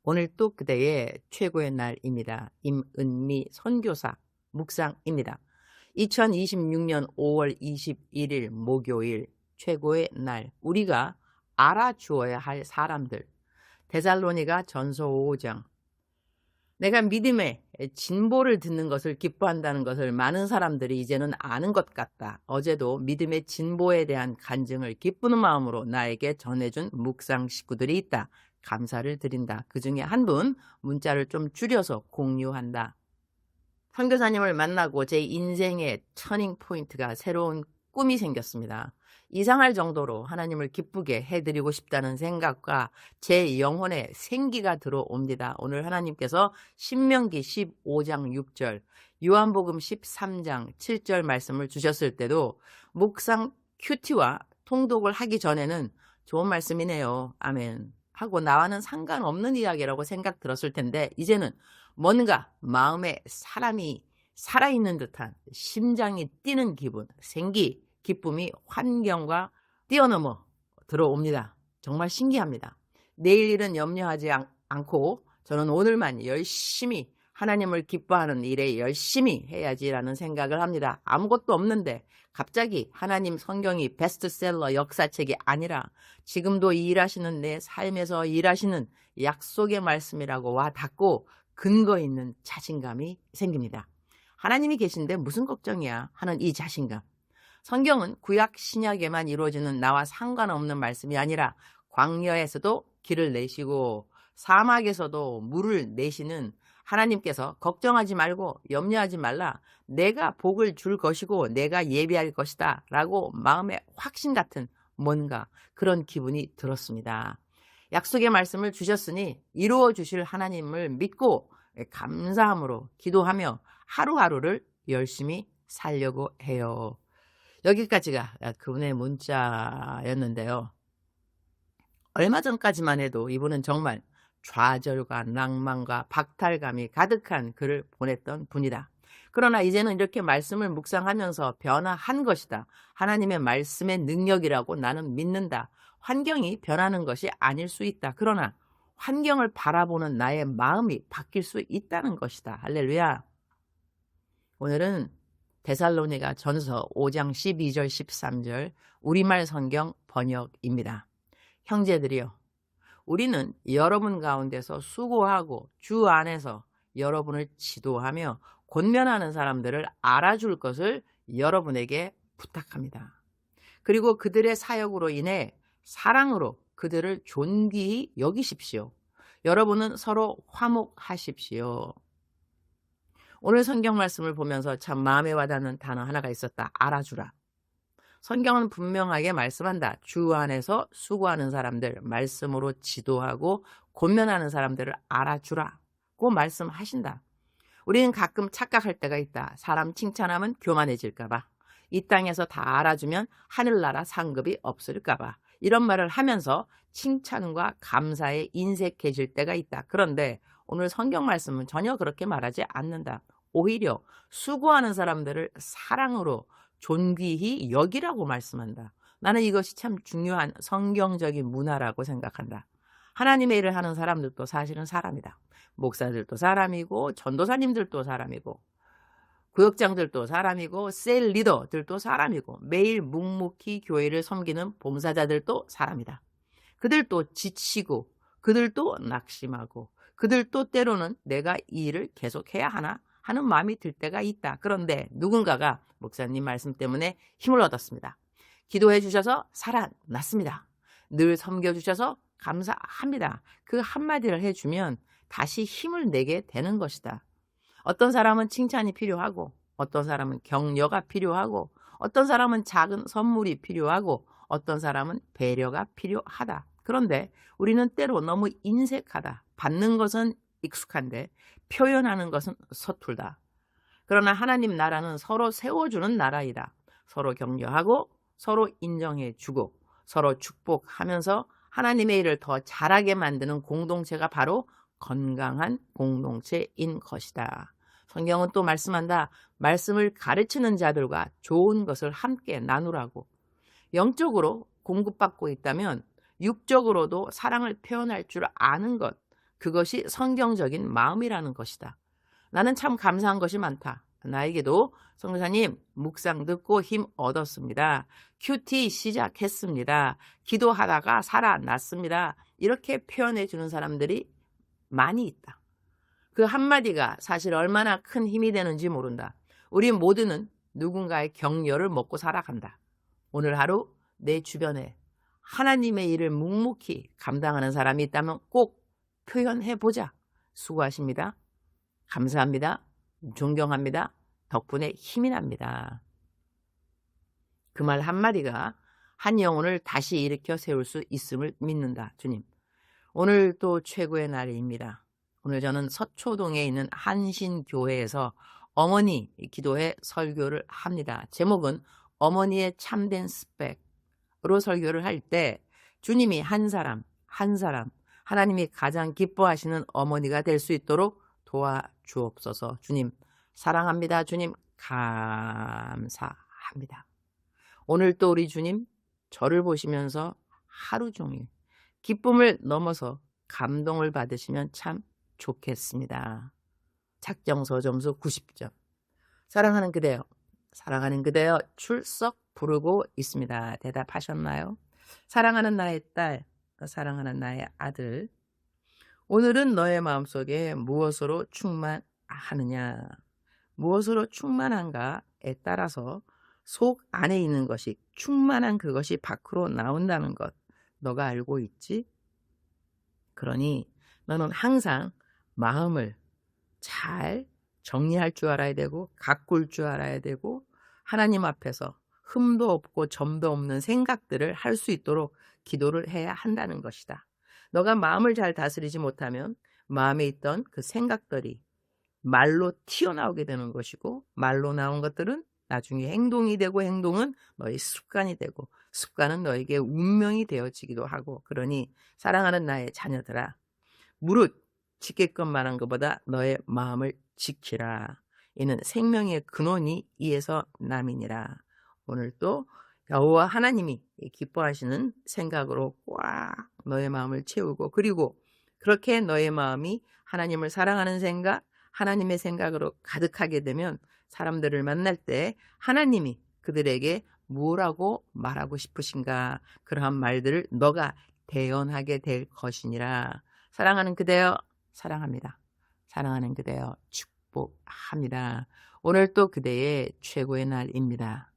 오늘 또 그대의 최고의 날입니다. 임은미 선교사 묵상입니다. 2026년 5월 21일 목요일 최고의 날, 우리가 알아주어야 할 사람들. 데살로니가 전서 5장. 내가 믿음의 진보를 듣는 것을 기뻐한다는 것을 많은 사람들이 이제는 아는 것 같다. 어제도 믿음의 진보에 대한 간증을 기쁘는 마음으로 나에게 전해준 묵상 식구들이 있다. 감사를 드린다. 그 중에 한 분 문자를 좀 줄여서 공유한다. 선교사님을 만나고 제 인생의 터닝 포인트가 새로운 꿈이 생겼습니다. 이상할 정도로 하나님을 기쁘게 해드리고 싶다는 생각과 제 영혼에 생기가 들어옵니다. 오늘 하나님께서 신명기 15장 6절, 요한복음 13장 7절 말씀을 주셨을 때도 묵상 큐티와 통독을 하기 전에는 좋은 말씀이네요. 아멘. 하고 나와는 상관없는 이야기라고 생각 들었을 텐데 이제는 뭔가 마음에 사람이 살아있는 듯한 심장이 뛰는 기분, 생기, 기쁨이 환경과 뛰어넘어 들어옵니다. 정말 신기합니다. 내일 일은 염려하지 않고 저는 오늘만 열심히 하나님을 기뻐하는 일에 열심히 해야지라는 생각을 합니다. 아무것도 없는데 갑자기 하나님 성경이 베스트셀러 역사책이 아니라 지금도 일하시는 내 삶에서 일하시는 약속의 말씀이라고 와 닿고 근거 있는 자신감이 생깁니다. 하나님이 계신데 무슨 걱정이야 하는 이 자신감. 성경은 구약 신약에만 이루어지는 나와 상관없는 말씀이 아니라 광야에서도 길을 내시고 사막에서도 물을 내시는 하나님께서 걱정하지 말고 염려하지 말라. 내가 복을 줄 것이고 내가 예비할 것이다 라고 마음에 확신 같은 뭔가 그런 기분이 들었습니다. 약속의 말씀을 주셨으니 이루어 주실 하나님을 믿고 감사함으로 기도하며 하루하루를 열심히 살려고 해요. 여기까지가 그분의 문자였는데요. 얼마 전까지만 해도 이분은 정말 좌절과 낭만과 박탈감이 가득한 글을 보냈던 분이다. 그러나 이제는 이렇게 말씀을 묵상하면서 변화한 것이다. 하나님의 말씀의 능력이라고 나는 믿는다. 환경이 변하는 것이 아닐 수 있다. 그러나 환경을 바라보는 나의 마음이 바뀔 수 있다는 것이다. 할렐루야. 오늘은 데살로니가 전서 5장 12절 13절 우리말 성경 번역입니다. 형제들이여, 우리는 여러분 가운데서 수고하고 주 안에서 여러분을 지도하며 권면하는 사람들을 알아줄 것을 여러분에게 부탁합니다. 그리고 그들의 사역으로 인해 사랑으로 그들을 존귀히 여기십시오. 여러분은 서로 화목하십시오. 오늘 성경 말씀을 보면서 참 마음에 와닿는 단어 하나가 있었다. 알아주라. 성경은 분명하게 말씀한다. 주 안에서 수고하는 사람들, 말씀으로 지도하고 권면하는 사람들을 알아주라고 말씀하신다. 우리는 가끔 착각할 때가 있다. 사람 칭찬하면 교만해질까 봐. 이 땅에서 다 알아주면 하늘나라 상급이 없을까 봐. 이런 말을 하면서 칭찬과 감사에 인색해질 때가 있다. 그런데 오늘 성경 말씀은 전혀 그렇게 말하지 않는다. 오히려 수고하는 사람들을 사랑으로 존귀히 여기라고 말씀한다. 나는 이것이 참 중요한 성경적인 문화라고 생각한다. 하나님의 일을 하는 사람들도 사실은 사람이다. 목사들도 사람이고 전도사님들도 사람이고 구역장들도 사람이고 셀 리더들도 사람이고 매일 묵묵히 교회를 섬기는 봉사자들도 사람이다. 그들도 지치고 그들도 낙심하고 그들도 때로는 내가 이 일을 계속해야 하나 하는 마음이 들 때가 있다. 그런데 누군가가 목사님 말씀 때문에 힘을 얻었습니다. 기도해 주셔서 살아났습니다. 늘 섬겨주셔서 감사합니다. 그 한마디를 해주면 다시 힘을 내게 되는 것이다. 어떤 사람은 칭찬이 필요하고 어떤 사람은 격려가 필요하고 어떤 사람은 작은 선물이 필요하고 어떤 사람은 배려가 필요하다. 그런데 우리는 때로 너무 인색하다. 받는 것은 익숙한데 표현하는 것은 서툴다. 그러나 하나님 나라는 서로 세워주는 나라이다. 서로 격려하고 서로 인정해주고 서로 축복하면서 하나님의 일을 더 잘하게 만드는 공동체가 바로 건강한 공동체인 것이다. 성경은 또 말씀한다. 말씀을 가르치는 자들과 좋은 것을 함께 나누라고. 영적으로 공급받고 있다면 육적으로도 사랑을 표현할 줄 아는 것, 그것이 성경적인 마음이라는 것이다. 나는 참 감사한 것이 많다. 나에게도 성교사님 묵상 듣고 힘 얻었습니다. 큐티 시작했습니다. 기도하다가 살아났습니다. 이렇게 표현해 주는 사람들이 많이 있다. 그 한마디가 사실 얼마나 큰 힘이 되는지 모른다. 우리 모두는 누군가의 격려를 먹고 살아간다. 오늘 하루 내 주변에 하나님의 일을 묵묵히 감당하는 사람이 있다면 꼭 표현해보자. 수고하십니다. 감사합니다. 존경합니다. 덕분에 힘이 납니다. 그 말 한마디가 한 영혼을 다시 일으켜 세울 수 있음을 믿는다. 주님, 오늘 또 최고의 날입니다. 오늘 저는 서초동에 있는 한신교회에서 어머니 기도회 설교를 합니다. 제목은 어머니의 참된 스펙으로 설교를 할 때 주님이 한 사람 하나님이 가장 기뻐하시는 어머니가 될 수 있도록 도와주옵소서. 주님 사랑합니다. 주님 감사합니다. 오늘 또 우리 주님 저를 보시면서 하루 종일 기쁨을 넘어서 감동을 받으시면 참 좋겠습니다. 작정서 점수 90점. 사랑하는 그대여 출석 부르고 있습니다. 대답하셨나요? 사랑하는 나의 딸, 사랑하는 나의 아들, 오늘은 너의 마음속에 무엇으로 충만하느냐? 무엇으로 충만한가에 따라서 속 안에 있는 것이 충만한 그것이 밖으로 나온다는 것 너가 알고 있지? 그러니 너는 항상 마음을 잘 정리할 줄 알아야 되고 가꿀 줄 알아야 되고 하나님 앞에서 흠도 없고 점도 없는 생각들을 할 수 있도록 기도를 해야 한다는 것이다. 너가 마음을 잘 다스리지 못하면 마음에 있던 그 생각들이 말로 튀어나오게 되는 것이고 말로 나온 것들은 나중에 행동이 되고 행동은 너의 습관이 되고 습관은 너에게 운명이 되어지기도 하고 그러니 사랑하는 나의 자녀들아 무릇 지킬 것만 한 것보다 너의 마음을 지키라. 이는 생명의 근원이 이에서 남이니라. 오늘 또 여호와 하나님이 기뻐하시는 생각으로 꽉 너의 마음을 채우고 그리고 그렇게 너의 마음이 하나님을 사랑하는 생각, 하나님의 생각으로 가득하게 되면 사람들을 만날 때 하나님이 그들에게 뭐라고 말하고 싶으신가 그러한 말들을 너가 대언하게 될 것이니라. 사랑하는 그대여 사랑합니다. 사랑하는 그대여 축복합니다. 오늘 또 그대의 최고의 날입니다.